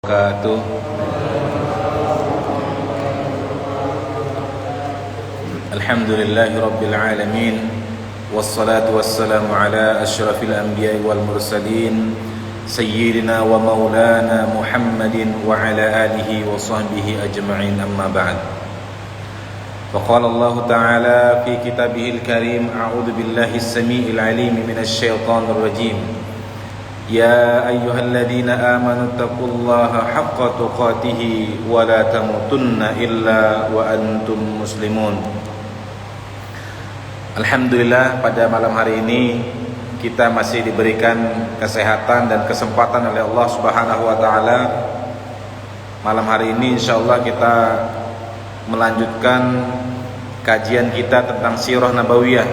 Wabarakatuh. Alhamdulillahi Rabbil Alamin. Wassalatu wassalamu ala ashrafil anbiya wal mursalin Sayyidina wa maulana Muhammadin wa ala alihi wa sahbihi ajma'in, amma ba'd. Faqala Allah Ta'ala fi kitabihil karim, a'udhu billahi as-sami'il alim minasy syaithanir rajim. Ya ayyuhalladzina amanu taqullaha haqqa tuqatih wa la tamutunna illa wa antum muslimun. Alhamdulillah, pada malam hari ini kita masih diberikan kesehatan dan kesempatan oleh Allah Subhanahu wa taala. Malam hari ini insyaallah kita melanjutkan kajian kita tentang Sirah Nabawiyah,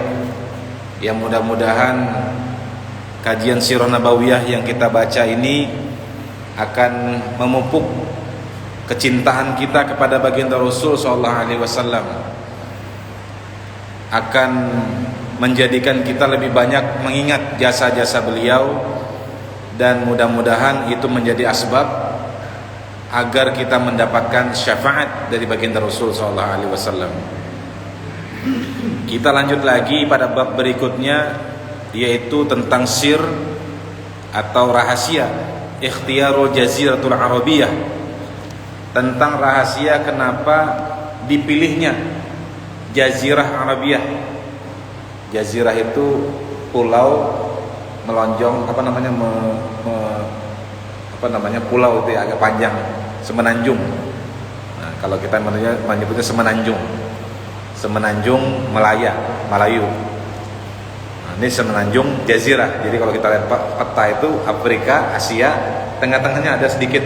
yang mudah-mudahan kajian Sirah Nabawiyah yang kita baca ini akan memupuk kecintaan kita kepada baginda Rasul sallallahu alaihi wasallam, akan menjadikan kita lebih banyak mengingat jasa-jasa beliau, dan mudah-mudahan itu menjadi asbab agar kita mendapatkan syafaat dari baginda Rasul sallallahu alaihi wasallam. Kita lanjut lagi pada bab berikutnya, yaitu tentang sir atau rahasia ikhtiyarul jaziratul arabiyah, tentang rahasia kenapa dipilihnya jazirah Arabiyah. Jazirah itu pulau melonjong, pulau itu ya, agak panjang, semenanjung. Nah, kalau kita menyebutnya semenanjung Melayu. Ini semenanjung jazirah. Jadi kalau kita lihat peta itu Afrika, Asia, tengah-tengahnya ada sedikit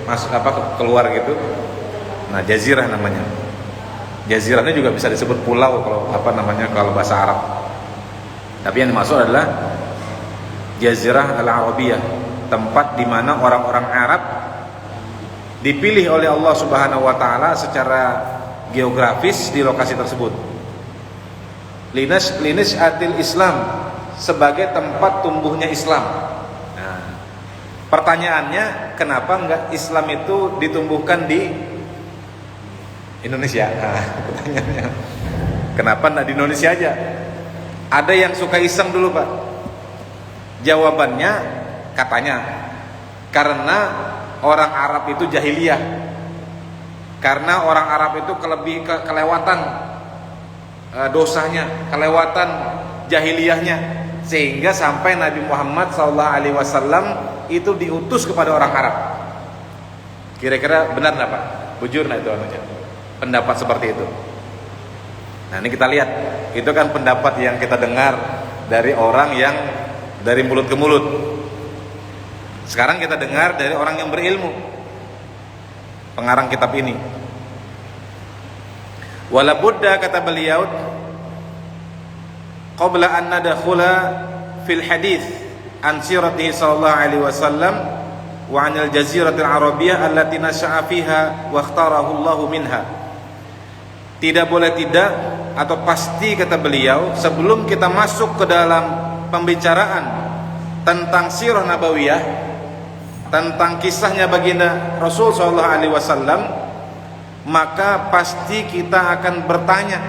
masuk keluar gitu. Nah, jazirah namanya. Jazirahnya juga bisa disebut pulau kalau bahasa Arab. Tapi yang dimaksud adalah Jazirah Al-Arabiyah, tempat di mana orang-orang Arab dipilih oleh Allah Subhanahu wa taala secara geografis di lokasi tersebut. Linas atil Islam, sebagai tempat tumbuhnya Islam. Nah, pertanyaannya, kenapa enggak Islam itu ditumbuhkan di Indonesia? Nah, pertanyaannya, kenapa enggak di Indonesia aja? Ada yang suka iseng dulu, Pak. Jawabannya katanya karena orang Arab itu jahiliyah. Karena orang Arab itu kelewatan dosanya, kelewatan jahiliyahnya, sehingga sampai Nabi Muhammad SAW itu diutus kepada orang Arab. Kira-kira benar nggak, Pak? Bujur nggak itu pendapat seperti itu? Nah, ini kita lihat, itu kan pendapat yang kita dengar dari orang yang dari mulut ke mulut. Sekarang kita dengar dari orang yang berilmu, pengarang kitab ini. Wala budda, kata beliau, qabla an nadkhula fil hadis an siratihi sallallahu alaihi wasallam wa anil jaziratil arabiyyah allati nasha'a fiha wa ikhtarahu Allah minha. Tidak boleh tidak, atau pasti, kata beliau, sebelum kita masuk ke dalam pembicaraan tentang Sirah Nabawiyah, tentang kisahnya baginda Rasul sallallahu alaihi wasallam, maka pasti kita akan bertanya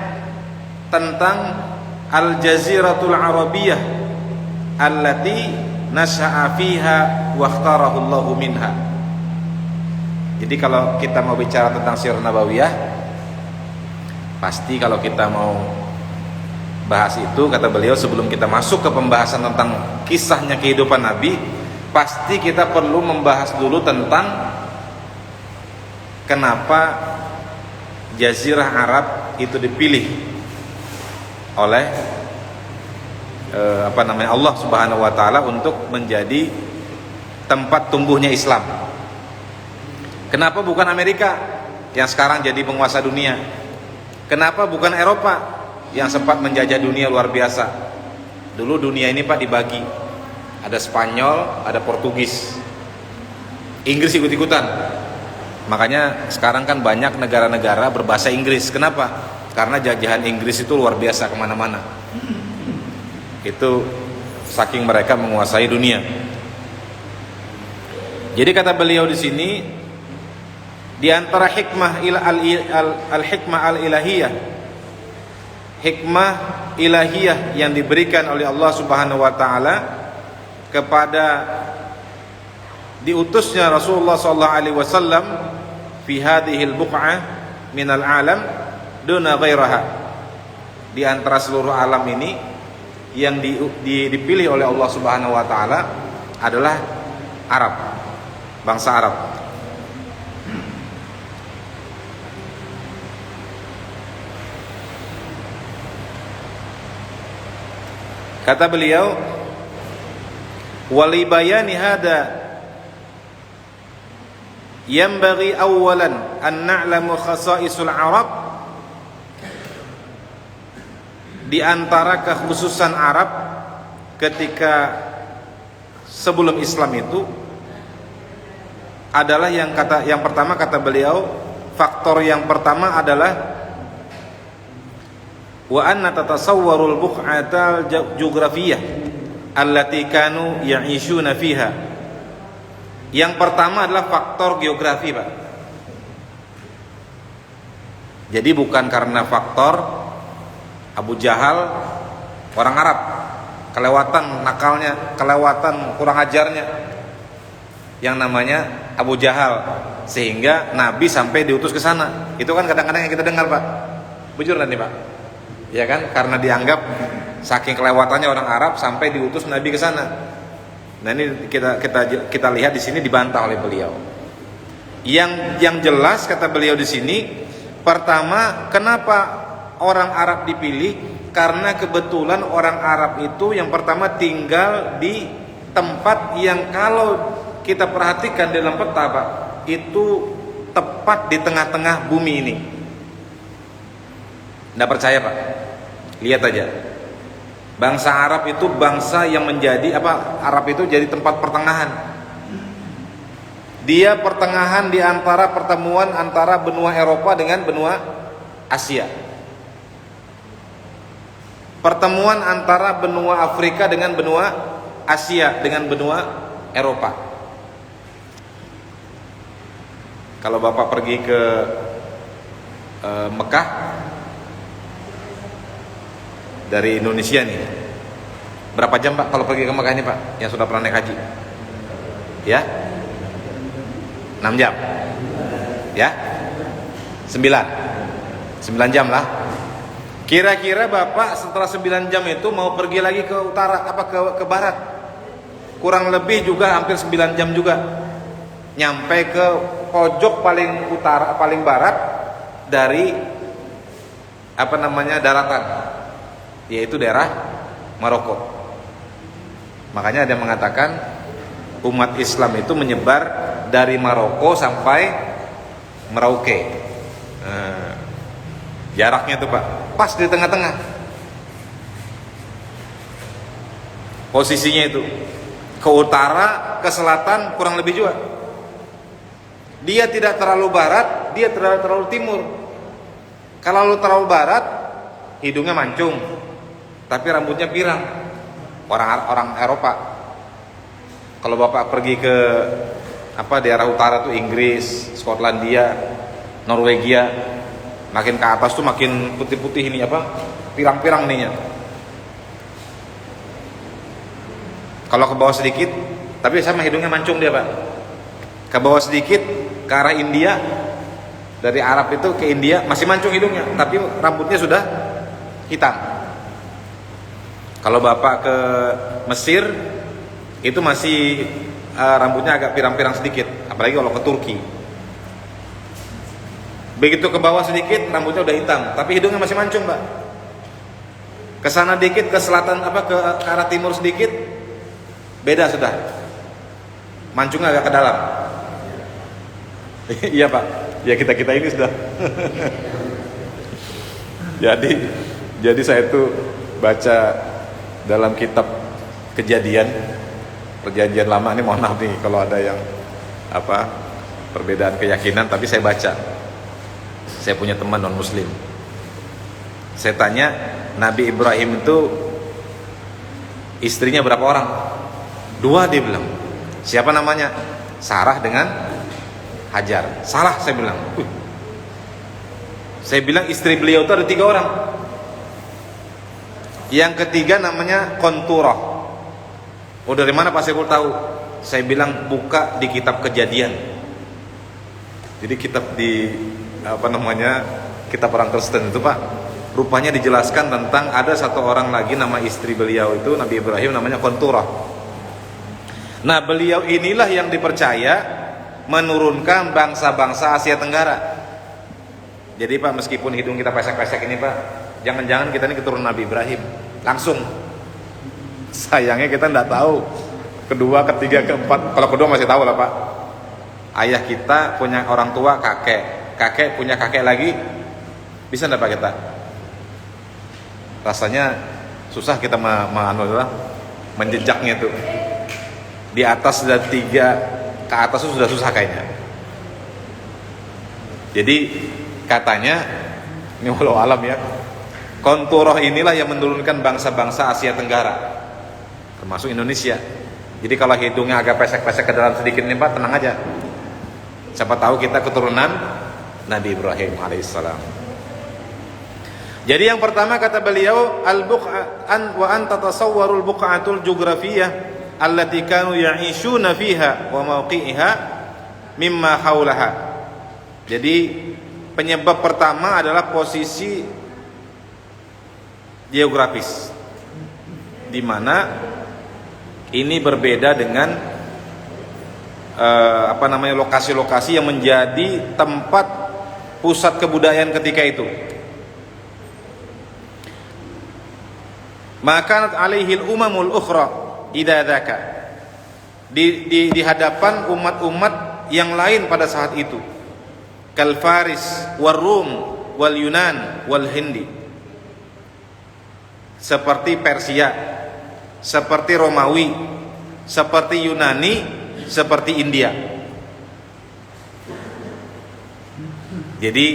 tentang Al-Jaziratul Arabiyah allati nasha'a fiha wa ikhtarahu Allahu minha. Jadi kalau kita mau bicara tentang Sirah Nabawiyah, pasti kalau kita mau bahas itu, kata beliau, sebelum kita masuk ke pembahasan tentang kisahnya kehidupan Nabi, pasti kita perlu membahas dulu tentang kenapa Jazirah Arab itu dipilih oleh Allah Subhanahu wa taala untuk menjadi tempat tumbuhnya Islam. Kenapa bukan Amerika yang sekarang jadi penguasa dunia? Kenapa bukan Eropa yang sempat menjajah dunia luar biasa? Dulu dunia ini, Pak, dibagi. Ada Spanyol, ada Portugis. Inggris ikut-ikutan. Makanya sekarang kan banyak negara-negara berbahasa Inggris. Kenapa? Karena jajahan Inggris itu luar biasa kemana-mana. Itu saking mereka menguasai dunia. Jadi kata beliau di sini, di antara hikmah al-hikmah al-ilahiyah, hikmah ilahiyah yang diberikan oleh Allah Subhanahu wa taala kepada diutusnya Rasulullah sallallahu alaihi wasallam fi hadhil buq'ah minal alam duna ghairaha, di antara seluruh alam ini yang dipilih oleh Allah Subhanahu wa taala adalah Arab, bangsa Arab. Kata beliau, wali bayani hada yanbaghi awalan an na'lamu khasa'isul Arab, di antara kekhususan Arab ketika sebelum Islam itu adalah yang pertama kata beliau, faktor yang pertama adalah wa anna tatasawwarul buq'atal jughrafiyyah allati kanu ya'ishuna fiha. Yang pertama adalah faktor geografi, Pak. Jadi bukan karena faktor Abu Jahal orang Arab, kelewatan nakalnya, kelewatan kurang ajarnya yang namanya Abu Jahal sehingga Nabi sampai diutus ke sana. Itu kan kadang-kadang yang kita dengar, Pak. Bujur nanti, Pak. Ya kan, karena dianggap saking kelewatannya orang Arab sampai diutus Nabi ke sana. Nah, ini kita lihat di sini dibantah oleh beliau. Yang jelas kata beliau di sini, pertama, kenapa orang Arab dipilih? Karena kebetulan orang Arab itu yang pertama tinggal di tempat yang kalau kita perhatikan dalam peta, Pak, itu tepat di tengah-tengah bumi ini. Nggak percaya, Pak? Lihat aja. Bangsa Arab itu bangsa yang menjadi Arab itu jadi tempat pertengahan. Dia pertengahan di antara pertemuan antara benua Eropa dengan benua Asia. Pertemuan antara benua Afrika dengan benua Asia dengan benua Eropa. Kalau Bapak pergi ke Mekah dari Indonesia nih, berapa jam, Pak, kalau pergi ke Mekah ini, Pak, yang sudah pernah naik haji? Ya, 6 jam, ya, 9 jam lah. Kira-kira Bapak setelah 9 jam itu mau pergi lagi ke utara, ke barat, kurang lebih juga hampir 9 jam juga, nyampe ke pojok paling utara, paling barat dari daratan, yaitu daerah Maroko. Makanya ada yang mengatakan umat Islam itu menyebar dari Maroko sampai Merauke. Jaraknya itu, Pak, pas di tengah-tengah posisinya itu, ke utara, ke selatan kurang lebih juga. Dia tidak terlalu barat, dia tidak terlalu timur. Kalau terlalu barat, hidungnya mancung, tapi rambutnya pirang, orang Eropa. Kalau Bapak pergi ke daerah utara tuh Inggris, Skotlandia, Norwegia, makin ke atas tuh makin putih-putih ini pirang-pirang ininya. Kalau ke bawah sedikit, tapi sama hidungnya mancung dia, Pak. Ke bawah sedikit ke arah India, dari Arab itu ke India masih mancung hidungnya, tapi rambutnya sudah hitam. Kalau Bapak ke Mesir itu masih rambutnya agak pirang-pirang sedikit, apalagi kalau ke Turki. Begitu ke bawah sedikit rambutnya udah hitam, tapi hidungnya masih mancung, Pak. Ke sana dikit, ke selatan ke arah timur sedikit, beda sudah. Mancungnya agak ke dalam. Iya, Pak. Ya kita ini sudah. Jadi saya itu baca dalam kitab Perjanjian Lama ini, mohon maaf nih kalau ada yang perbedaan keyakinan, tapi saya baca. Saya punya teman non muslim. Saya tanya, Nabi Ibrahim itu istrinya berapa orang? 2, dia bilang. Siapa namanya? Sarah dengan Hajar. Salah saya bilang. Saya bilang istri beliau itu ada 3 orang. Yang ketiga namanya Qanturah. Oh, dari mana Pak Saiful tahu? Saya bilang buka di kitab Kejadian. Jadi kitab di kitab orang Kristen itu Pak, rupanya dijelaskan tentang ada satu orang lagi nama istri beliau itu Nabi Ibrahim namanya Qanturah. Nah, beliau inilah yang dipercaya menurunkan bangsa-bangsa Asia Tenggara. Jadi Pak, meskipun hidung kita pesek-pesek ini Pak, jangan-jangan kita ini keturunan Nabi Ibrahim langsung. Sayangnya kita tidak tahu. Kedua, ketiga, keempat. Kalau kedua masih tahu lah Pak. Ayah kita punya orang tua kakek, kakek punya kakek lagi. Bisa tidak Pak kita? Rasanya susah kita menjejaknya tuh. Di atas sudah 3, ke atas itu sudah susah kayaknya. Jadi katanya, ini walau alam ya, Qanturah inilah yang menurunkan bangsa-bangsa Asia Tenggara, termasuk Indonesia. Jadi kalau hidungnya agak pesek-pesek ke dalam sedikit ini Pak, tenang aja. Siapa tahu kita keturunan Nabi Ibrahim alaihissalam. Jadi yang pertama kata beliau, al-buq'an wa anta tasawwarul buq'atul jugrafiyah allati kanu ya'ishuna fiha wa mawqi'iha mimma haulaha. Jadi penyebab pertama adalah posisi geografis, di mana ini berbeda dengan lokasi-lokasi yang menjadi tempat pusat kebudayaan ketika itu. Maka alaihil umamul ukhra idadaka, di hadapan umat-umat yang lain pada saat itu, kal Faris wal Rum wal Yunan wal Hindi, seperti Persia, seperti Romawi, seperti Yunani, seperti India. Jadi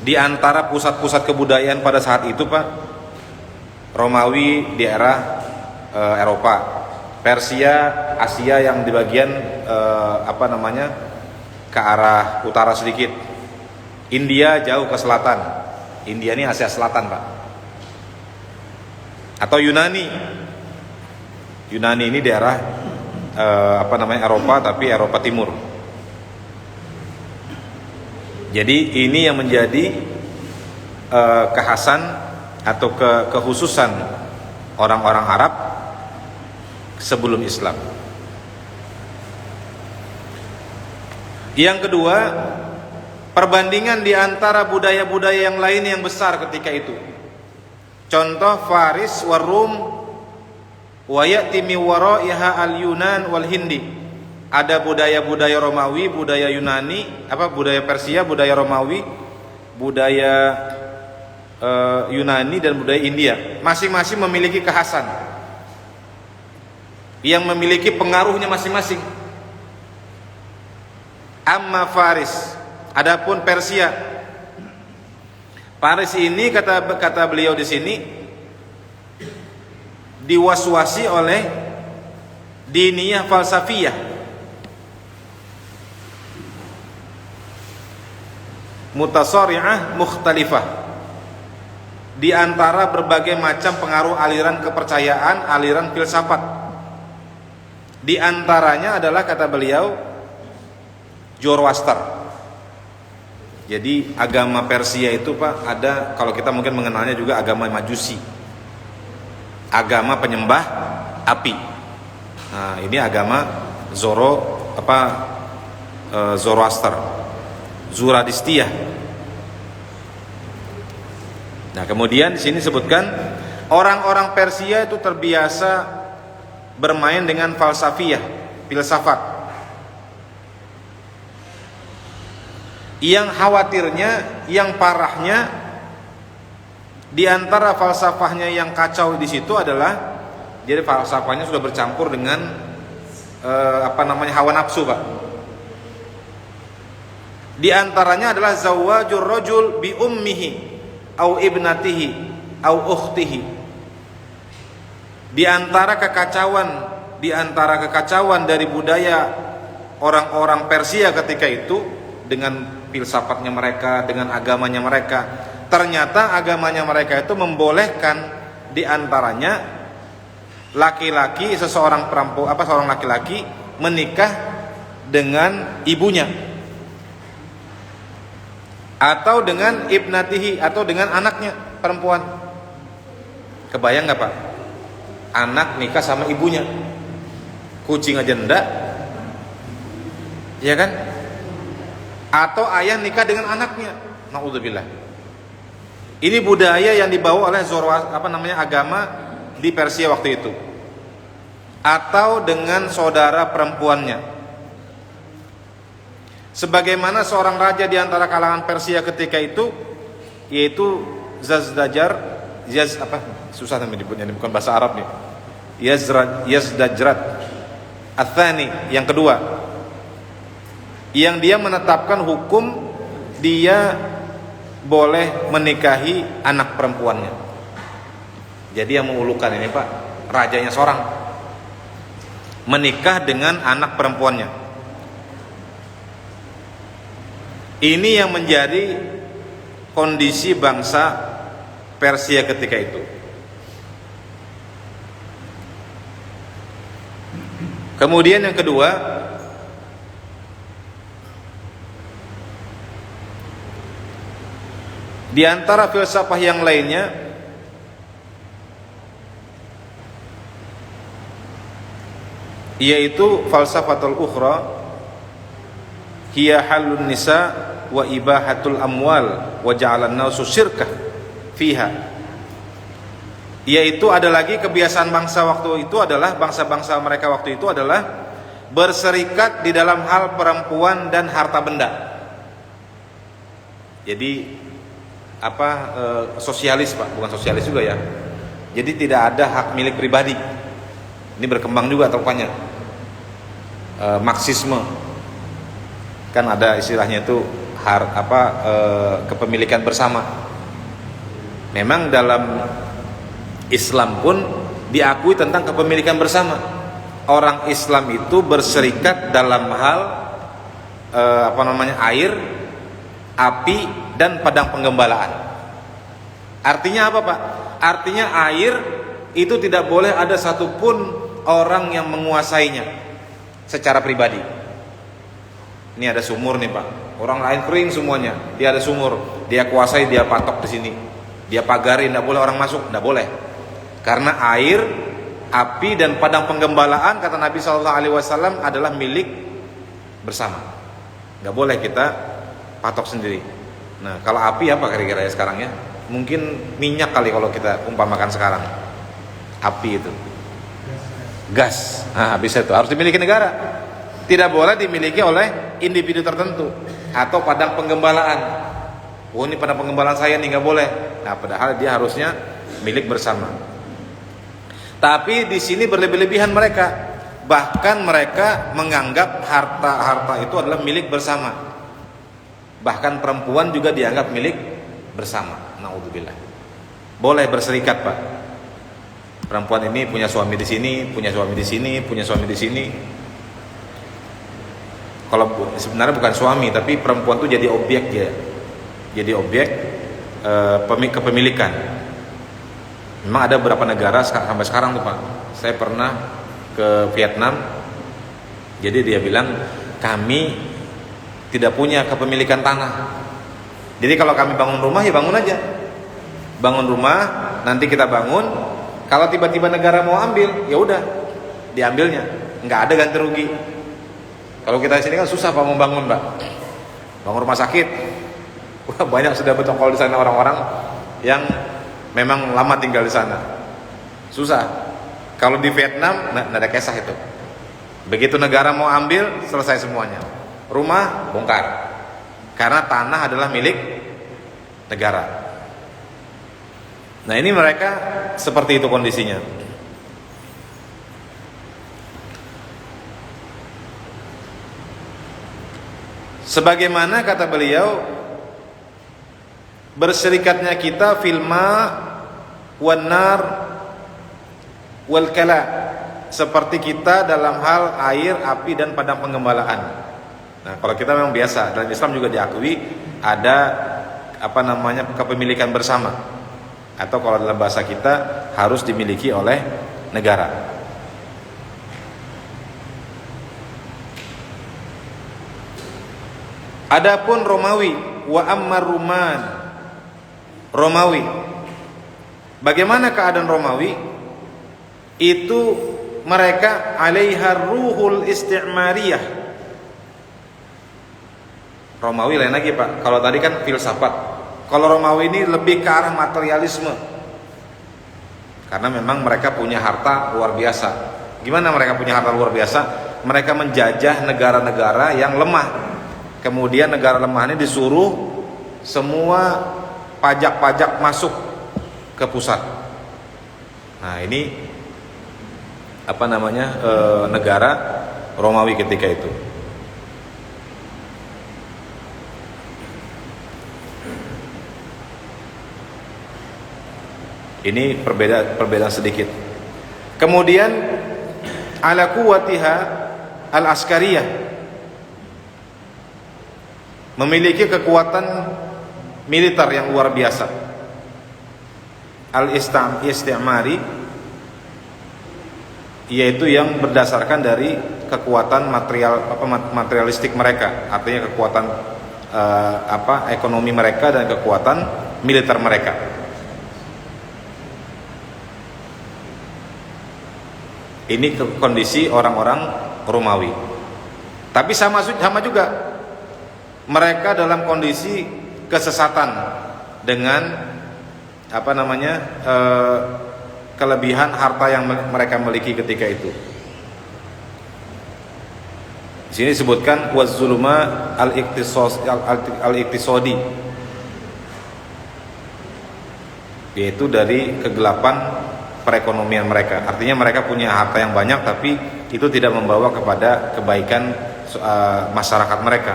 di antara pusat-pusat kebudayaan pada saat itu Pak, Romawi di era Eropa, Persia, Asia yang di bagian ke arah utara sedikit, India jauh ke selatan. India ini Asia Selatan Pak. Atau Yunani ini daerah Eropa, tapi Eropa Timur. Jadi ini yang menjadi kekhasan atau kekhususan orang-orang Arab sebelum Islam. Yang kedua, perbandingan di antara budaya-budaya yang lain yang besar ketika itu. Contoh Faris war Rum wa ya'ti min wara'iha al-Yunan wal Hindi. Ada budaya-budaya Romawi, budaya Yunani, budaya Persia, budaya Romawi, budaya Yunani dan budaya India. Masing-masing memiliki kekhasan yang memiliki pengaruhnya masing-masing. Amma Faris, adapun Persia. Faris ini kata beliau di sini diwaswasi oleh diniyah falsafiyah, mutasari'ah mukhtalifah, di antara berbagai macam pengaruh aliran kepercayaan, aliran filsafat. Di antaranya adalah kata beliau Zoroaster. Jadi agama Persia itu Pak, ada, kalau kita mungkin mengenalnya juga agama Majusi, agama penyembah api. Nah, ini agama Zoroaster, Zuradistia. Nah, kemudian di sini disebutkan orang-orang Persia itu terbiasa bermain dengan falsafiyah, filsafat. Yang khawatirnya, yang parahnya, di antara falsafahnya yang kacau di situ adalah, jadi falsafahnya sudah bercampur dengan hawa nafsu Pak. Di antaranya adalah zawajur rajul bi ummihi au ibnatihi au ukhtihi. Di antara kekacauan dari budaya orang-orang Persia ketika itu dengan filsafatnya mereka, dengan agamanya mereka. Ternyata agamanya mereka itu membolehkan di antaranya laki-laki, seorang laki-laki menikah dengan ibunya atau dengan ibnatihi, atau dengan anaknya perempuan. Kebayang nggak Pak? Anak nikah sama ibunya, kucing aja ndak, ya kan? Atau ayah nikah dengan anaknya, naudzubillah. Ini budaya yang dibawa oleh agama di Persia waktu itu. Atau dengan saudara perempuannya. Sebagaimana seorang raja di antara kalangan Persia ketika itu, yaitu susah namanya disebutnya, ini bukan bahasa Arab nih. Yazdajrat Ats-Tsani, yang kedua, yang dia menetapkan hukum dia boleh menikahi anak perempuannya. Jadi yang mengulukan ini Pak, rajanya seorang menikah dengan anak perempuannya. Ini yang menjadi kondisi bangsa Persia ketika itu. Kemudian yang kedua, di antara filsafah yang lainnya, yaitu falsafatul ukhra, hiya halun nisa wa ibahatul amwal wa ja'alan nasu syirkah fiha. Yaitu ada lagi kebiasaan bangsa waktu itu adalah, bangsa-bangsa mereka waktu itu adalah berserikat di dalam hal perempuan dan harta benda. Jadi sosialis Pak, bukan sosialis juga ya. Jadi tidak ada hak milik pribadi. Ini berkembang juga rupanya. Marxisme kan ada istilahnya itu kepemilikan bersama. Memang dalam Islam pun diakui tentang kepemilikan bersama. Orang Islam itu berserikat dalam hal air, api, dan padang penggembalaan. Artinya apa Pak? Artinya air itu tidak boleh ada satupun orang yang menguasainya secara pribadi. Ini ada sumur nih Pak, orang lain kering semuanya, dia ada sumur, dia kuasai, dia patok di sini, dia pagari, tidak boleh orang masuk, tidak boleh. Karena air, api, dan padang penggembalaan, kata Nabi SAW, adalah milik bersama. Nggak boleh kita patok sendiri. Nah, kalau api apa kira-kira ya sekarang ya? Mungkin minyak kali kalau kita umpamakan sekarang. Api itu, gas. Nah, bisa itu harus dimiliki negara. Tidak boleh dimiliki oleh individu tertentu atau padang penggembalaan. Oh, ini padang penggembalaan saya nih, nggak boleh. Nah, padahal dia harusnya milik bersama. Tapi di sini berlebih-lebihan mereka. Bahkan mereka menganggap harta itu adalah milik bersama. Bahkan perempuan juga dianggap milik bersama. Naudzubillah. Boleh berserikat Pak. Perempuan ini punya suami di sini, punya suami di sini, punya suami di sini. Kalau sebenarnya bukan suami, tapi perempuan itu jadi objek ya, jadi objek kepemilikan. Memang ada beberapa negara sampai sekarang tuh Pak. Saya pernah ke Vietnam, jadi dia bilang kami tidak punya kepemilikan tanah. Jadi kalau kami bangun rumah ya bangun aja, bangun rumah nanti kita bangun. Kalau tiba-tiba negara mau ambil, ya udah diambilnya, nggak ada ganti rugi. Kalau kita di sini kan susah Pak membangun Pak, bangun rumah sakit. Wah, banyak sudah bertongkol di sana orang-orang yang memang lama tinggal di sana. Susah. Kalau di Vietnam nggak ada kisah itu. Begitu negara mau ambil, selesai semuanya. Rumah bongkar. Karena tanah adalah milik negara. Nah, ini mereka seperti itu kondisinya. Sebagaimana kata beliau, berserikatnya kita fil ma wan nar wal kala, seperti kita dalam hal air, api, dan padang penggembalaan. Nah, kalau kita memang biasa, dalam Islam juga diakui ada kepemilikan bersama, atau kalau dalam bahasa kita harus dimiliki oleh negara. Adapun Romawi, wa ammar Ruman, Romawi, bagaimana keadaan Romawi? Itu mereka alaiha ruhul isti'mariyah. Romawi lain lagi Pak, kalau tadi kan filsafat, kalau Romawi ini lebih ke arah materialisme, karena memang mereka punya harta luar biasa. Gimana mereka punya harta luar biasa? Mereka menjajah negara-negara yang lemah. Kemudian negara lemah ini disuruh semua pajak-pajak masuk ke pusat. Nah, ini negara Romawi ketika itu. Ini perbedaan sedikit. Kemudian ala quwwatiha al-askariyah, memiliki kekuatan militer yang luar biasa. Al-istimari, yaitu yang berdasarkan dari kekuatan materialistik mereka, artinya kekuatan ekonomi mereka dan kekuatan militer mereka. Ini kondisi orang-orang Romawi. Tapi sama juga mereka dalam kondisi kesesatan dengan kelebihan harta yang mereka miliki ketika itu. Di sini disebutkan waz-zuluma al-iqtisadi, yaitu dari kegelapan perekonomian mereka. Artinya mereka punya harta yang banyak, tapi itu tidak membawa kepada kebaikan masyarakat mereka.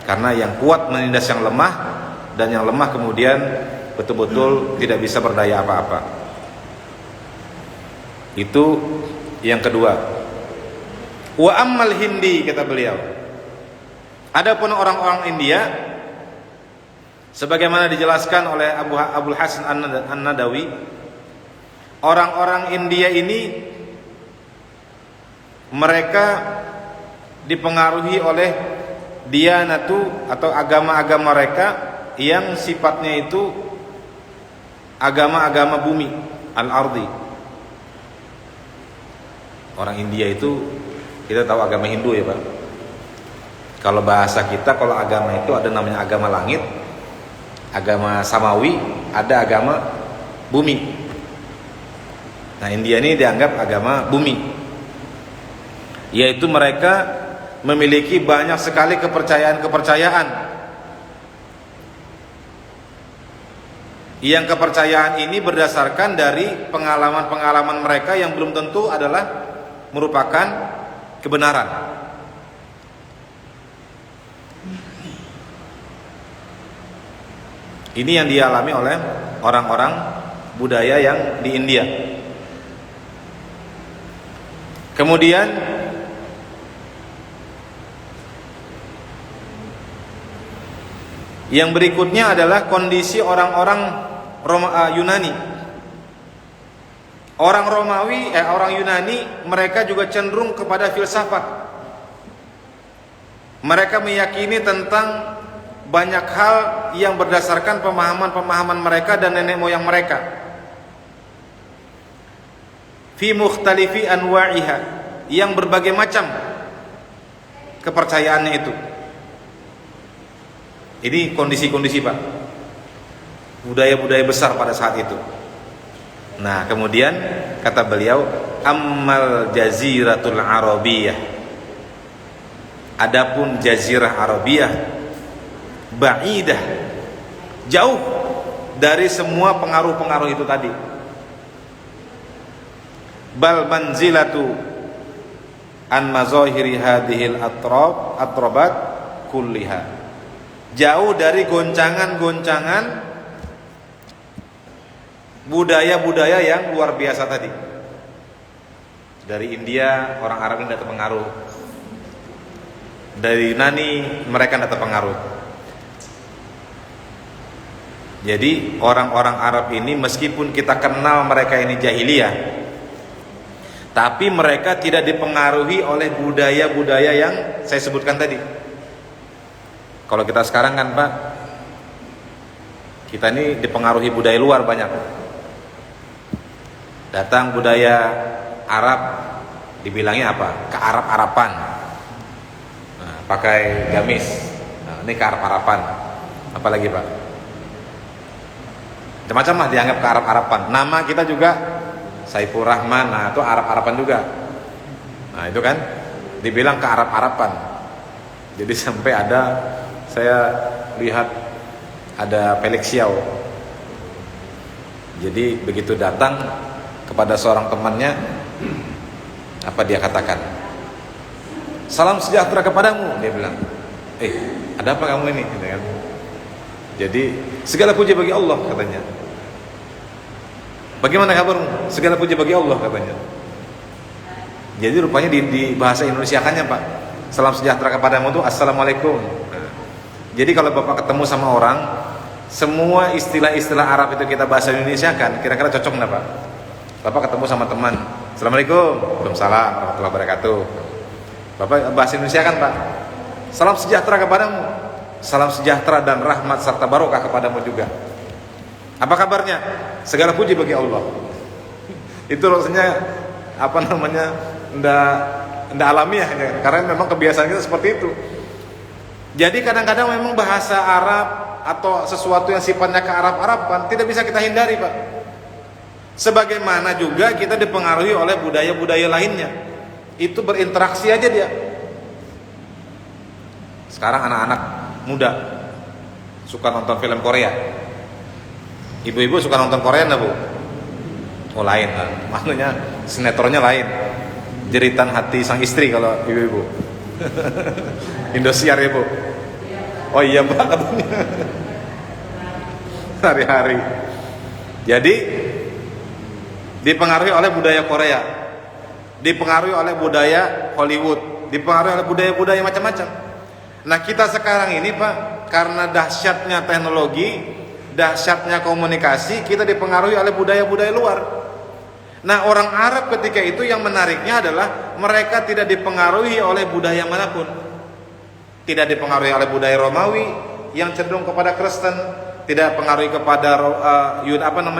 Karena yang kuat menindas yang lemah, dan yang lemah kemudian betul-betul tidak bisa berdaya apa-apa. Itu yang kedua. Wa ammal Hindi, kata beliau. Adapun orang-orang India, sebagaimana dijelaskan oleh Abul Hasan An-Nadawi, orang-orang India ini mereka dipengaruhi oleh dianatu atau agama-agama mereka yang sifatnya itu agama-agama bumi, al-ardi. Orang India itu kita tahu agama Hindu ya Pak. Kalau bahasa kita, kalau agama itu ada namanya agama langit, agama samawi, ada agama bumi. Nah, India ini dianggap agama bumi, yaitu mereka memiliki banyak sekali kepercayaan-kepercayaan. Yang kepercayaan ini berdasarkan dari pengalaman-pengalaman mereka yang belum tentu adalah merupakan kebenaran. Ini yang dialami oleh orang-orang budaya yang di India. Kemudian yang berikutnya adalah kondisi orang-orang Yunani. Orang Yunani mereka juga cenderung kepada filsafat. Mereka meyakini tentang banyak hal yang berdasarkan pemahaman-pemahaman mereka dan nenek moyang mereka. Fi mukhtalifi anwa'iha, yang berbagai macam kepercayaannya itu. Ini kondisi-kondisi Pak, budaya-budaya besar pada saat itu. Nah, kemudian kata beliau, ammal jaziratul arabiyah, adapun jazirah Arabiyah, ba'idah, jauh dari semua pengaruh-pengaruh itu tadi. Bal manzilatu an mazahiri hadhil atrobat kulliha, jauh dari goncangan-goncangan budaya-budaya yang luar biasa tadi. Dari India orang Arab ini tidak terpengaruh. Dari Yunani mereka tidak terpengaruh. Jadi orang-orang Arab ini meskipun kita kenal mereka ini jahiliyah, tapi mereka tidak dipengaruhi oleh budaya-budaya yang saya sebutkan tadi. Kalau kita sekarang kan Pak, kita ini dipengaruhi budaya luar banyak. Datang budaya Arab, dibilangnya apa? Kearab-arapan. Nah, pakai gamis. Nah, ini kearab-arapan. Apalagi Pak? Macam-macam lah dianggap kearab-arapan. Nama kita juga Saiful Rahman. Nah, itu Arab-arapan juga. Nah, itu kan dibilang kearab-arapan. Jadi sampai ada, saya lihat ada Felix Xiao. Jadi begitu datang kepada seorang temannya, apa dia katakan? Salam sejahtera kepadamu, dia bilang. Ada apa kamu ini? Gitu kan. Jadi segala puji bagi Allah, katanya. Bagaimana kabarmu? Segala puji bagi Allah, katanya. Jadi rupanya di bahasa Indonesiakannya Pak, salam sejahtera kepadamu itu assalamualaikum. Nah, jadi kalau Bapak ketemu sama orang, semua istilah-istilah Arab itu kita bahasa Indonesia kan, kira-kira cocok nggak Pak? Bapak ketemu sama teman, assalamualaikum, waalaikumsalam warahmatullahi wabarakatuh. Bapak bahasa Indonesia kan Pak, salam sejahtera kepadamu, salam sejahtera dan rahmat serta barokah kepadamu juga. Apa kabarnya? Segala puji bagi Allah. Itu rasanya apa namanya? Ndak alamiah ya, karena memang kebiasaan kita seperti itu. Jadi kadang-kadang memang bahasa Arab atau sesuatu yang sifatnya ke Arab-Araban tidak bisa kita hindari Pak. Sebagaimana juga kita dipengaruhi oleh budaya-budaya lainnya. Itu berinteraksi aja dia. Sekarang anak-anak muda suka nonton film Korea. Ibu-ibu suka nonton Korea enggak Bu? Oh lain lah. Maksudnya sinetronnya lain. Jeritan hati sang istri kalau ibu-ibu. Indosiar ya Bu? Oh iya Mbak katanya. Hari-hari. Jadi dipengaruhi oleh budaya Korea, dipengaruhi oleh budaya Hollywood, dipengaruhi oleh budaya-budaya macam-macam. Nah kita sekarang ini Pak, karena dahsyatnya teknologi, dahsyatnya komunikasi, kita dipengaruhi oleh budaya-budaya luar. Nah orang Arab ketika itu yang menariknya adalah mereka tidak dipengaruhi oleh budaya manapun. Tidak dipengaruhi oleh budaya Romawi yang cenderung kepada Kristen, tidak pengaruhi kepada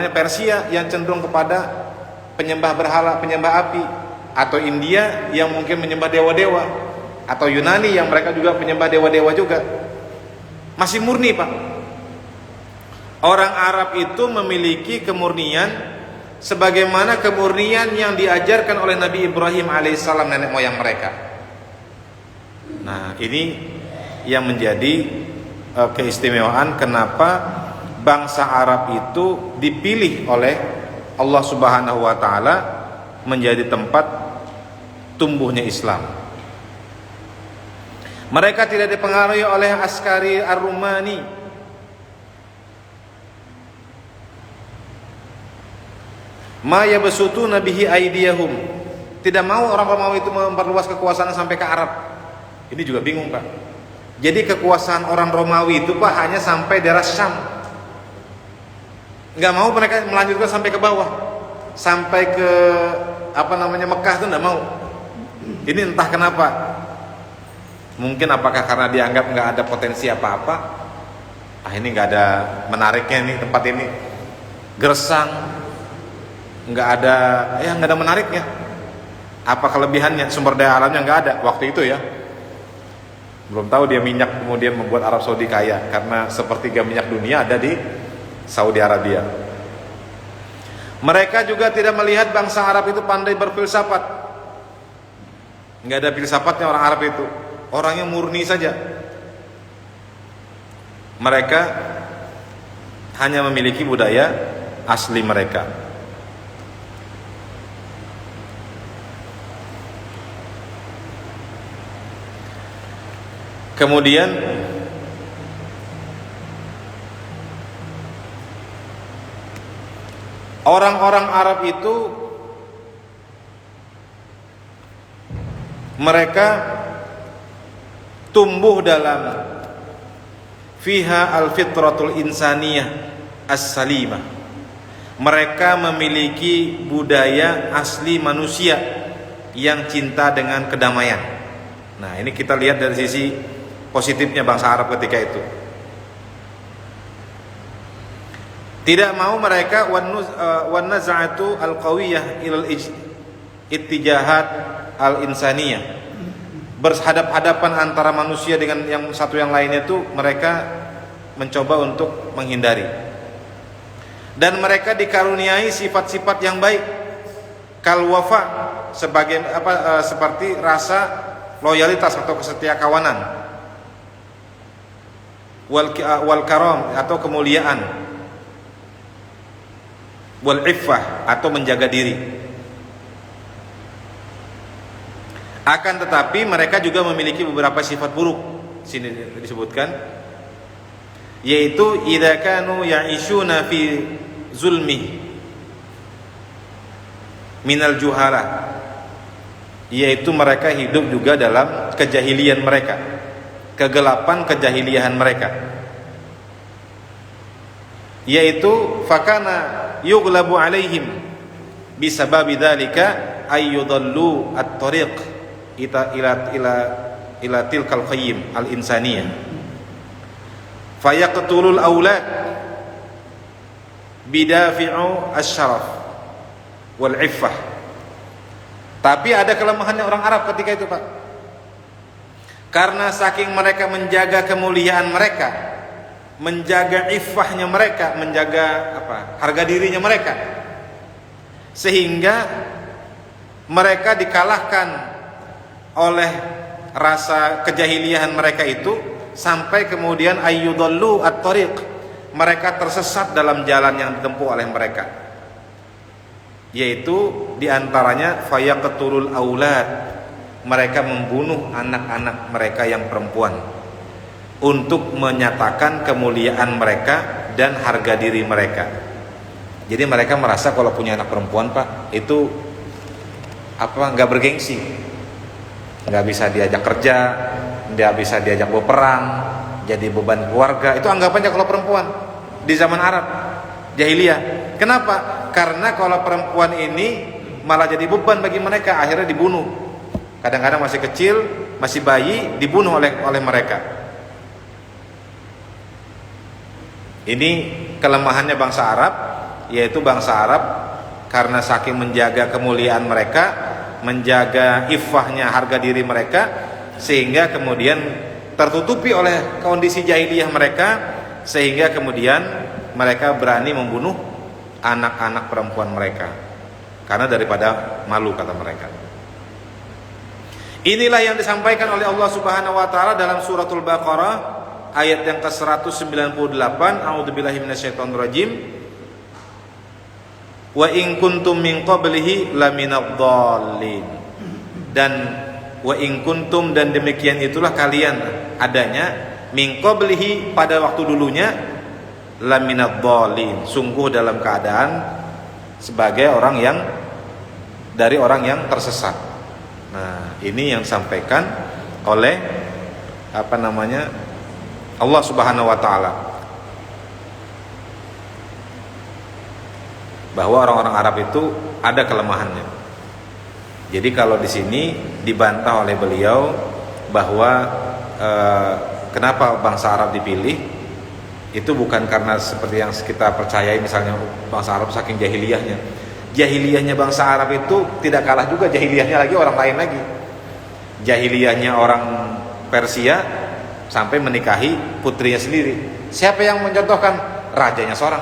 Persia yang cenderung kepada penyembah berhala, penyembah api, atau India yang mungkin menyembah dewa-dewa, atau Yunani yang mereka juga penyembah dewa-dewa juga. Masih murni Pak. Orang Arab itu memiliki kemurnian sebagaimana kemurnian yang diajarkan oleh Nabi Ibrahim alaihissalam, nenek moyang mereka. Nah ini yang menjadi keistimewaan kenapa bangsa Arab itu dipilih oleh Allah Subhanahu wa taala menjadi tempat tumbuhnya Islam. Mereka tidak dipengaruhi oleh Askari Ar-Rumani. Ma yabsutuna bihi aydiyahum. Tidak mau orang Romawi itu memperluas kekuasaan sampai ke Arab. Ini juga bingung Pak. Jadi kekuasaan orang Romawi itu Pak hanya sampai daerah Syam. Nggak mau mereka melanjutkan sampai ke bawah, sampai ke Mekah itu nggak mau. Ini entah kenapa. Mungkin apakah karena dianggap nggak ada potensi apa-apa. Ini nggak ada menariknya nih tempat ini, gersang, nggak ada menariknya. Apa kelebihannya? Sumber daya alamnya nggak ada waktu itu ya. Belum tahu dia minyak kemudian membuat Arab Saudi kaya, karena sepertiga minyak dunia ada di Saudi Arabia. Mereka juga tidak melihat bangsa Arab itu pandai berfilsafat. Nggak ada filsafatnya orang Arab itu. Orangnya murni saja. Mereka hanya memiliki budaya asli mereka. Kemudian orang-orang Arab itu mereka tumbuh dalam fiha al-fitratul insaniyah as-salimah. Mereka memiliki budaya asli manusia yang cinta dengan kedamaian. Nah, ini kita lihat dari sisi positifnya bangsa Arab ketika itu. Tidak mau mereka wan naz'atu al-qawiyah ilal ittijahat al-insaniyah. Berhadap-hadapan antara manusia dengan yang satu yang lainnya itu mereka mencoba untuk menghindari. Dan mereka dikaruniai sifat-sifat yang baik, kal wafa, seperti rasa loyalitas atau kesetia kawanan, wal karam atau kemuliaan, wal iffah atau menjaga diri. Akan tetapi mereka juga memiliki beberapa sifat buruk. Sini disebutkan, yaitu idza kanu ya'ishuna fi zulmi minal juhala, yaitu mereka hidup juga dalam kejahilian mereka, kegelapan kejahilian mereka, yaitu fakana yughlabu alaihim bisababi dzalika ayyudallu at-tariq ila tilkal qayyim al-insaniyah fayaqtulul aulad bidafi'u asy-syaraf wal iffah. Tapi ada kelemahannya orang Arab ketika itu, Pak. Karena saking mereka menjaga kemuliaan mereka, menjaga iffahnya mereka, menjaga harga dirinya mereka, sehingga mereka dikalahkan oleh rasa kejahilian mereka itu, sampai kemudian ayyudallu at-tariq, mereka tersesat dalam jalan yang ditempuh oleh mereka, yaitu diantaranya fayaqtulul aulad, mereka membunuh anak-anak mereka yang perempuan untuk menyatakan kemuliaan mereka dan harga diri mereka. Jadi mereka merasa kalau punya anak perempuan, Pak, itu nggak bergengsi, nggak bisa diajak kerja, nggak bisa diajak berperang, jadi beban keluarga. Itu anggapannya kalau perempuan di zaman Arab jahiliyah. Kenapa? Karena kalau perempuan ini malah jadi beban bagi mereka, akhirnya dibunuh. Kadang-kadang masih kecil, masih bayi, dibunuh oleh mereka. Ini kelemahannya bangsa Arab, yaitu bangsa Arab karena saking menjaga kemuliaan mereka, menjaga iffahnya, harga diri mereka, sehingga kemudian tertutupi oleh kondisi jahiliyah mereka, sehingga kemudian mereka berani membunuh anak-anak perempuan mereka karena daripada malu, kata mereka. Inilah yang disampaikan oleh Allah Subhanahu wa taala dalam suratul Baqarah ayat yang ke-198, a'udzubillahi minasyaitonirrajim. Wa in kuntum min qablihi laminadh-dhallin. Dan wa in kuntum, dan demikian itulah kalian adanya, min qablihi, pada waktu dulunya, laminadh-dhallin, sungguh dalam keadaan sebagai orang yang tersesat. Nah, ini yang disampaikan oleh Allah Subhanahu wa taala, bahwa orang-orang Arab itu ada kelemahannya. Jadi kalau di sini dibantah oleh beliau bahwa kenapa bangsa Arab dipilih, itu bukan karena seperti yang kita percayai, misalnya bangsa Arab saking jahiliyahnya. Jahiliyahnya bangsa Arab itu tidak kalah juga jahiliyahnya lagi orang lain lagi. Jahiliyahnya orang Persia sampai menikahi putrinya sendiri. Siapa yang mencontohkan? Rajanya seorang.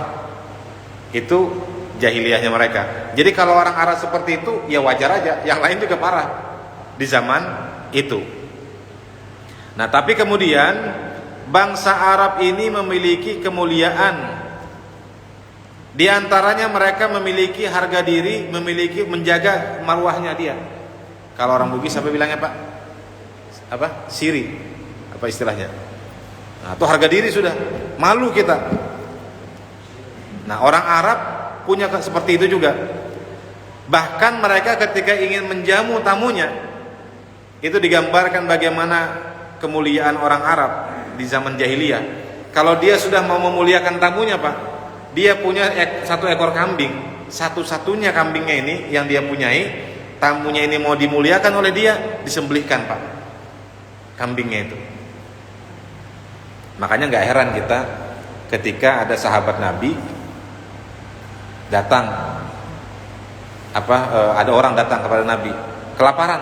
Itu jahiliyahnya mereka. Jadi kalau orang Arab seperti itu, ya wajar aja. Yang lain juga parah di zaman itu. Nah, tapi kemudian bangsa Arab ini memiliki kemuliaan. Di antaranya mereka memiliki harga diri, memiliki menjaga marwahnya dia. Kalau orang Bugis apa bilangnya, Pak? Siri. Apa istilahnya? Nah, itu harga diri sudah. Malu kita. Nah, orang Arab punya seperti itu juga. Bahkan mereka ketika ingin menjamu tamunya, Itu digambarkan bagaimana kemuliaan orang Arab di zaman jahiliyah. Kalau dia sudah mau memuliakan tamunya, Pak, dia punya satu ekor kambing, satu-satunya kambingnya ini yang dia punyai, tamunya ini mau dimuliakan oleh dia, disembelihkan, Pak, kambingnya itu. Makanya nggak heran kita ketika ada sahabat Nabi datang, ada orang datang kepada Nabi kelaparan.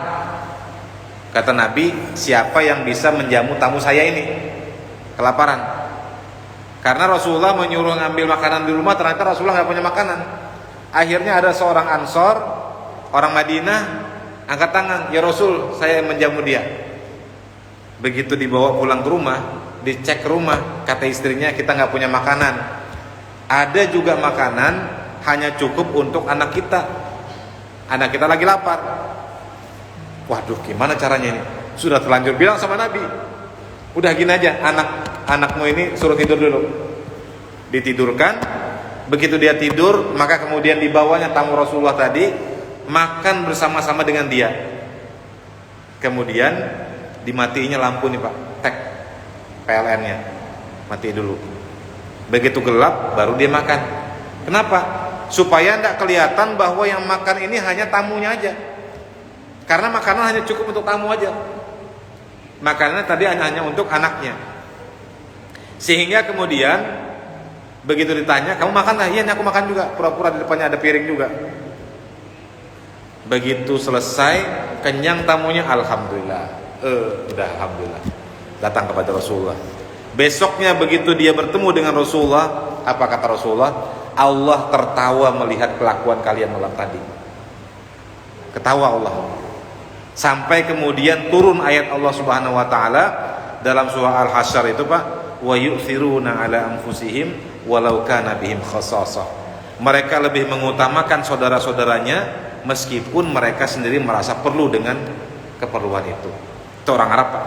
Kata Nabi, siapa yang bisa menjamu tamu saya ini kelaparan? Karena Rasulullah menyuruh ngambil makanan di rumah, ternyata Rasulullah nggak punya makanan. Akhirnya ada seorang Ansor, orang Madinah, angkat tangan, ya Rasul, saya yang menjamu dia. Begitu dibawa pulang ke rumah, dicek rumah, kata istrinya, kita nggak punya makanan. Ada juga makanan, hanya cukup untuk anak kita. Anak kita lagi lapar. Waduh, gimana caranya ini? Sudah terlanjur bilang sama Nabi, udah gini aja, anakmu ini suruh tidur dulu. Ditidurkan. Begitu dia tidur, maka kemudian dibawanya tamu Rasulullah tadi makan bersama-sama dengan dia. Kemudian dimatiinya lampu nih, Pak, tek PLN-nya, mati dulu. Begitu gelap baru dia makan. Kenapa? Supaya tidak kelihatan bahwa yang makan ini hanya tamunya aja. Karena makanan hanya cukup untuk tamu aja. Makanannya tadi hanya untuk anaknya. Sehingga kemudian begitu ditanya, kamu makan nggak? Iya, aku makan juga. Pura-pura di depannya ada piring juga. Begitu selesai, kenyang tamunya, alhamdulillah. Udah alhamdulillah. Datang kepada Rasulullah. Besoknya begitu dia bertemu dengan Rasulullah, apa kata Rasulullah? Allah tertawa melihat kelakuan kalian malam tadi. Ketawa Allah. Sampai kemudian turun ayat Allah Subhanahu wa taala dalam surah Al-Hasyr itu, Pak, wa yu'thiruna ala anfusihim walau kana bihim khassasah. Mereka lebih mengutamakan saudara-saudaranya meskipun mereka sendiri merasa perlu dengan keperluan itu. Itu orang Arab, Pak.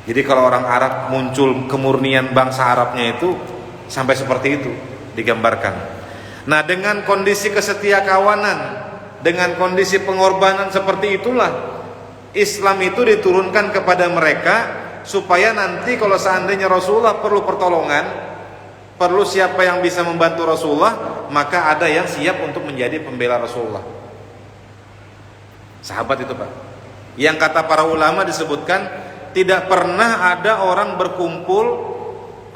Jadi kalau orang Arab muncul kemurnian bangsa Arabnya itu sampai seperti itu digambarkan. Nah, dengan kondisi kesetiakawanan, dengan kondisi pengorbanan seperti itulah Islam itu diturunkan kepada mereka, supaya nanti kalau seandainya Rasulullah perlu pertolongan, perlu siapa yang bisa membantu Rasulullah, maka ada yang siap untuk menjadi pembela Rasulullah. Sahabat itu, Pak, yang kata para ulama disebutkan tidak pernah ada orang berkumpul,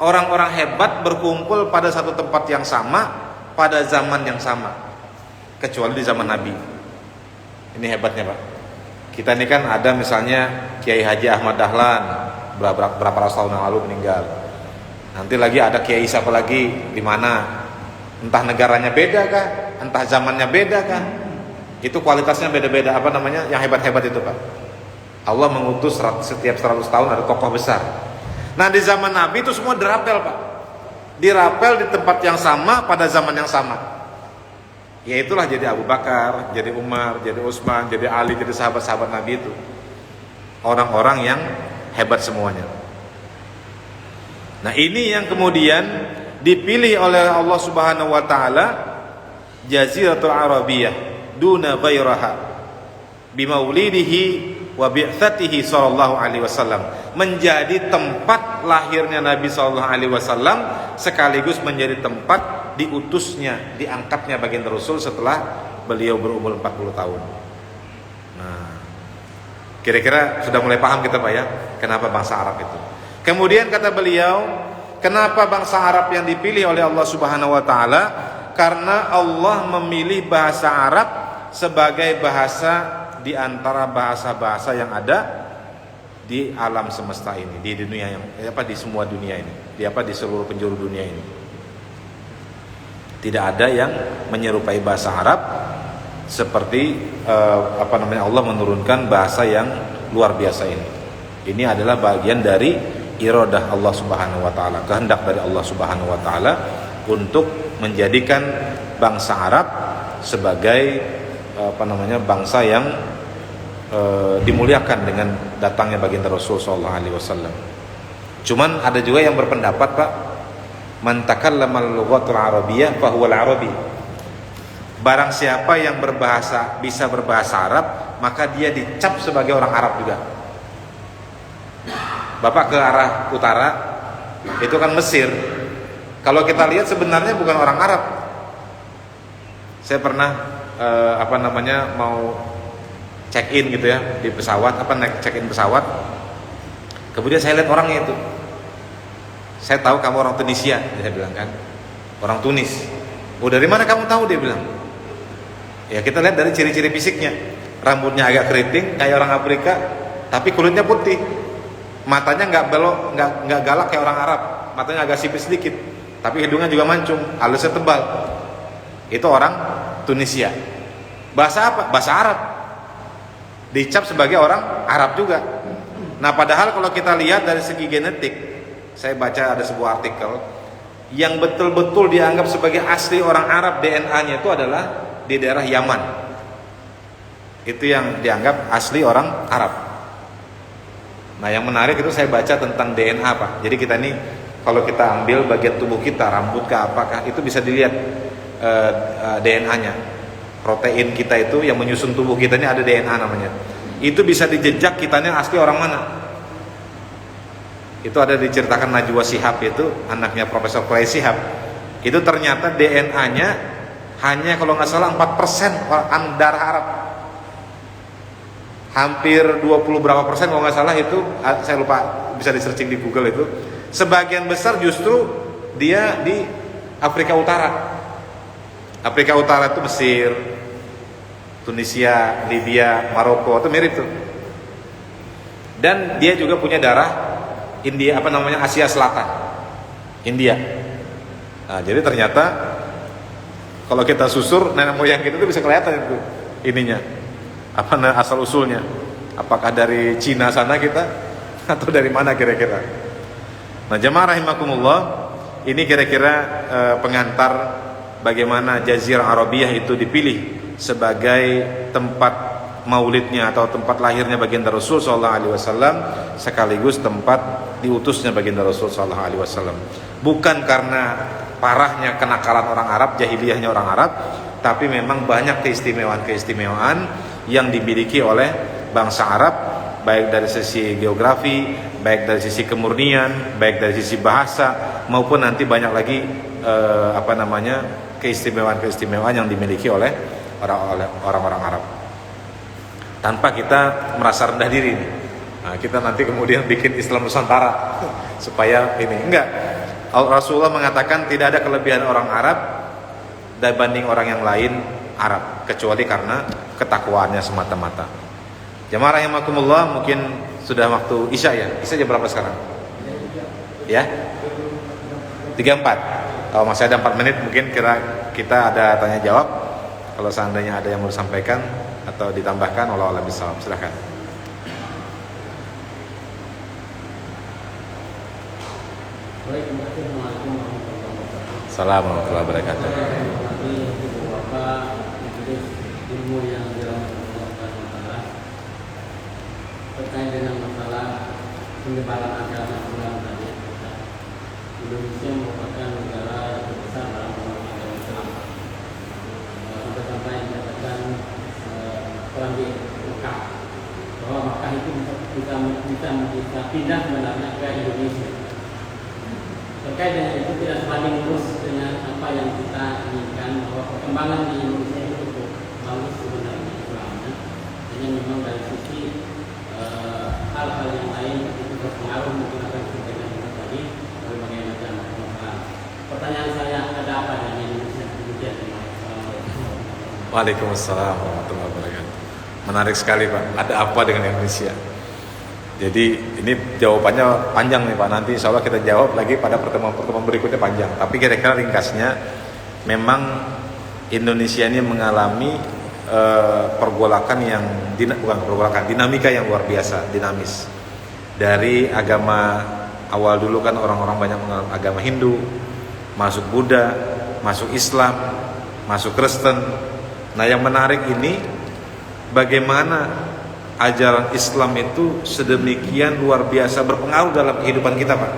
orang-orang hebat berkumpul pada satu tempat yang sama pada zaman yang sama, kecuali di zaman Nabi. Ini hebatnya, Pak. Kita ini kan ada misalnya Kiai Haji Ahmad Dahlan berapa ratus tahun yang lalu meninggal. Nanti lagi ada Kiai siapa lagi di mana? Entah negaranya beda kah? Entah zamannya beda kah? Itu kualitasnya beda-beda. Apa namanya? Yang hebat-hebat itu, Pak. Allah mengutus setiap 100 tahun ada tokoh besar. Nah, di zaman Nabi itu semua dirapel, Pak. Dirapel di tempat yang sama pada zaman yang sama. Ya itulah jadi Abu Bakar, jadi Umar, jadi Utsman, jadi Ali, jadi sahabat-sahabat Nabi itu. Orang-orang yang hebat semuanya. Nah, ini yang kemudian dipilih oleh Allah Subhanahu wa taala, Jaziratul Arabiyah duna ghairaha bimaulidihi wa bi'tsatihi sallallahu alaihi wasallam, menjadi tempat lahirnya Nabi sallallahu alaihi wasallam sekaligus menjadi tempat diutusnya, diangkatnya baginda Rasul setelah beliau berumur 40 tahun. Nah, kira-kira sudah mulai paham kita, Pak, ya, kenapa bangsa Arab itu. Kemudian kata beliau, kenapa bangsa Arab yang dipilih oleh Allah Subhanahu wa taala? Karena Allah memilih bahasa Arab sebagai bahasa di antara bahasa-bahasa yang ada di alam semesta ini, di dunia yang di semua dunia ini, di seluruh penjuru dunia ini. Tidak ada yang menyerupai bahasa Arab seperti Allah menurunkan bahasa yang luar biasa ini. Ini adalah bagian dari iradah Allah Subhanahu wa taala, kehendak dari Allah Subhanahu wa taala untuk menjadikan bangsa Arab sebagai bangsa yang dimuliakan dengan datangnya baginda Rasul sallallahu alaihi wasallam. Cuman ada juga yang berpendapat, Pak, man takallama al-lughatul arabiyyah fa huwa al-arabi. Barang siapa yang bisa berbahasa Arab, maka dia dicap sebagai orang Arab juga. Bapak ke arah utara, itu kan Mesir. Kalau kita lihat sebenarnya bukan orang Arab. Saya pernah mau check in gitu ya di pesawat, naik check in pesawat. Kemudian saya lihat orangnya itu. Saya tahu kamu orang Tunisia, dia bilang kan. Orang Tunis. Oh, dari mana kamu tahu, dia bilang. Ya kita lihat dari ciri-ciri fisiknya. Rambutnya agak keriting kayak orang Afrika, tapi kulitnya putih. Matanya nggak belok, nggak galak kayak orang Arab. Matanya agak sipit sedikit, tapi hidungnya juga mancung, alisnya tebal. Itu orang Tunisia. Bahasa apa? Bahasa Arab. Dicap sebagai orang Arab juga. Nah, padahal kalau kita lihat dari segi genetik, saya baca ada sebuah artikel yang betul-betul dianggap sebagai asli orang Arab, DNA-nya itu adalah di daerah Yaman. Itu yang dianggap asli orang Arab. Nah, yang menarik itu saya baca tentang DNA, Pak. Jadi kita ini kalau kita ambil bagian tubuh kita, rambut kah apakah, itu bisa dilihat DNA-nya. Protein kita itu yang menyusun tubuh kita ini ada DNA namanya. Itu bisa dijejak kitanya asli orang mana. Itu ada diceritakan Najwa Shihab, itu anaknya Profesor Quraish Shihab. Itu ternyata DNA-nya hanya kalau nggak salah 4% darah Arab. Hampir 20 berapa persen kalau nggak salah itu, saya lupa, bisa di searching di Google itu. Sebagian besar justru dia di Afrika Utara. Afrika Utara itu Mesir, Tunisia, Libya, Maroko, itu mirip tuh. Dan dia juga punya darah India, Asia Selatan, India. Nah, jadi ternyata kalau kita susur nenek moyang kita itu bisa kelihatan itu ininya, asal usulnya. Apakah dari Cina sana kita atau dari mana kira-kira? Nah, jamaah rahimakumullah, ini kira-kira pengantar bagaimana Jazirah Arabiyah itu dipilih sebagai tempat maulidnya atau tempat lahirnya baginda Rasul sallallahu alaihi wasallam, sekaligus tempat diutusnya baginda Rasul sallallahu alaihi wasallam. Bukan karena parahnya kenakalan orang Arab, jahiliyahnya orang Arab, tapi memang banyak keistimewaan yang dimiliki oleh bangsa Arab, baik dari sisi geografi, baik dari sisi kemurnian, baik dari sisi bahasa, maupun nanti banyak lagi keistimewaan yang dimiliki oleh orang-orang Arab. Tanpa kita merasa rendah diri. Nah, kita nanti kemudian bikin Islam Nusantara supaya ini enggak. Rasulullah mengatakan tidak ada kelebihan orang Arab dibanding orang yang lain Arab, kecuali karena ketakwaannya semata-mata. Jamaah rahimakumullah, mungkin sudah waktu Isya ya. Isya jam berapa sekarang? Ya? 34. Kalau masih ada 4 menit mungkin kita ada tanya jawab. Kalau seandainya ada yang mau disampaikan atau ditambahkan, wallahu a'lam bishawab. Silakan. Assalamualaikum warahmatullahi wabarakatuh. Terkait dengan masalah penyebaran agama Islam tadi, Indonesia merupakan negara yang terbesar dalam agama Islam. Sampai dikatakan orang di Mekah bahwa Mekah itu bisa pindah sebenarnya ke Indonesia. Terkait dengan itu tidak sebanding lurus dengan apa yang kita inginkan, bahwa perkembangan di Indonesia itu cukup bagus sebenarnya Islamnya. Hanya memang dari sisi hal-hal yang lain itu berpengaruh, mungkin apa yang disampaikan kita tadi, berbagai macam masalah. Pertanyaan saya, ada apa dengan Indonesia kemudian? Waalaikumsalam warahmatullahi wabarakatuh. Menarik sekali, Pak. Ada apa dengan Indonesia? Jadi ini jawabannya panjang nih, Pak. Nanti insya Allah kita jawab lagi pada pertemuan-pertemuan berikutnya panjang. Tapi kira-kira ringkasnya, memang Indonesia ini mengalami dinamika yang luar biasa, dinamis. Dari agama awal dulu kan orang-orang banyak menganut agama Hindu, masuk Buddha, masuk Islam, masuk Kristen. Nah, yang menarik ini bagaimana ajaran Islam itu sedemikian luar biasa berpengaruh dalam kehidupan kita, Pak.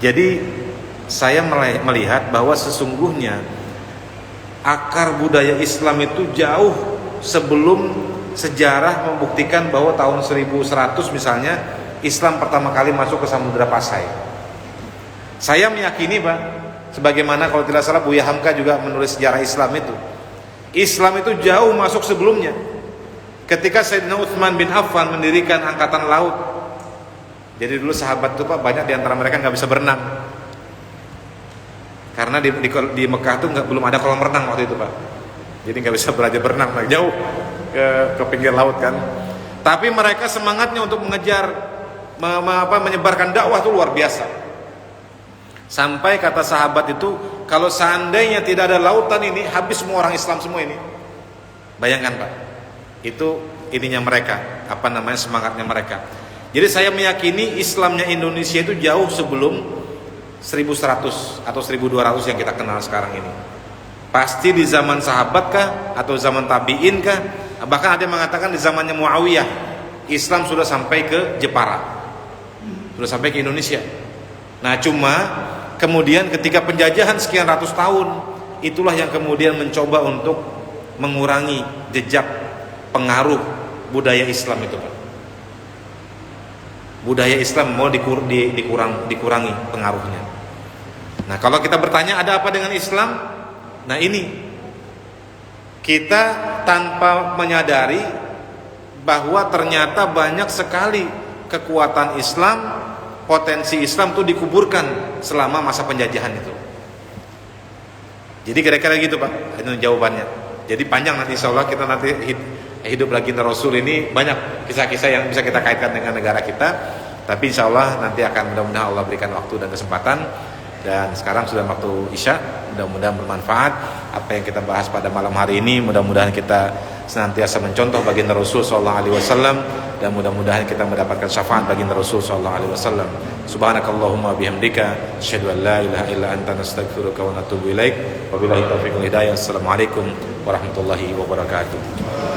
Jadi saya melihat bahwa sesungguhnya akar budaya Islam itu jauh sebelum sejarah membuktikan bahwa tahun 1100 misalnya Islam pertama kali masuk ke Samudra Pasai. Saya meyakini Pak, sebagaimana kalau tidak salah Buya Hamka juga menulis sejarah Islam itu. Islam itu jauh masuk sebelumnya. Ketika Sayyidina Utsman bin Affan mendirikan angkatan laut. Jadi dulu sahabat itu Pak, banyak di antara mereka nggak bisa berenang. Karena di Mekah tuh belum ada kolam renang waktu itu Pak. Jadi nggak bisa belajar berenang, jauh ke pinggir laut kan. Tapi mereka semangatnya untuk mengejar, menyebarkan dakwah itu luar biasa. Sampai kata sahabat itu, kalau seandainya tidak ada lautan ini, habis semua orang Islam semua ini. Bayangkan Pak, itu ininya mereka, semangatnya mereka. Jadi saya meyakini Islamnya Indonesia itu jauh sebelum 1100 atau 1200 yang kita kenal sekarang ini. Pasti di zaman sahabat kah, atau zaman tabi'in kah, bahkan ada yang mengatakan di zamannya Muawiyah Islam sudah sampai ke Jepara, sudah sampai ke Indonesia. Nah cuma kemudian ketika penjajahan sekian ratus tahun, itulah yang kemudian mencoba untuk mengurangi jejak pengaruh budaya Islam itu Pak. Budaya Islam mau dikurangi pengaruhnya. Nah kalau kita bertanya ada apa dengan Islam? Nah ini kita tanpa menyadari bahwa ternyata banyak sekali kekuatan Islam, potensi Islam itu dikuburkan selama masa penjajahan itu. Jadi kira-kira gitu Pak, itu jawabannya. Jadi panjang nanti insya Allah kita nanti hidup lagi Rasul ini banyak kisah-kisah yang bisa kita kaitkan dengan negara kita. Tapi insya Allah nanti akan mudah-mudahan Allah berikan waktu dan kesempatan. Dan sekarang sudah waktu Isya, mudah-mudahan bermanfaat apa yang kita bahas pada malam hari ini. Mudah-mudahan kita senantiasa mencontoh baginda Rasul sallallahu alaihi wasallam, dan mudah-mudahan kita mendapatkan syafaat baginda Rasul sallallahu alaihi wasallam. Subhanakallahumma bihamdika asyhadu an la ilaha illa anta nastaghfiruka wa natubu ilaik. Wabillahi taufiq wal hidayah. Assalamualaikum warahmatullahi wabarakatuh.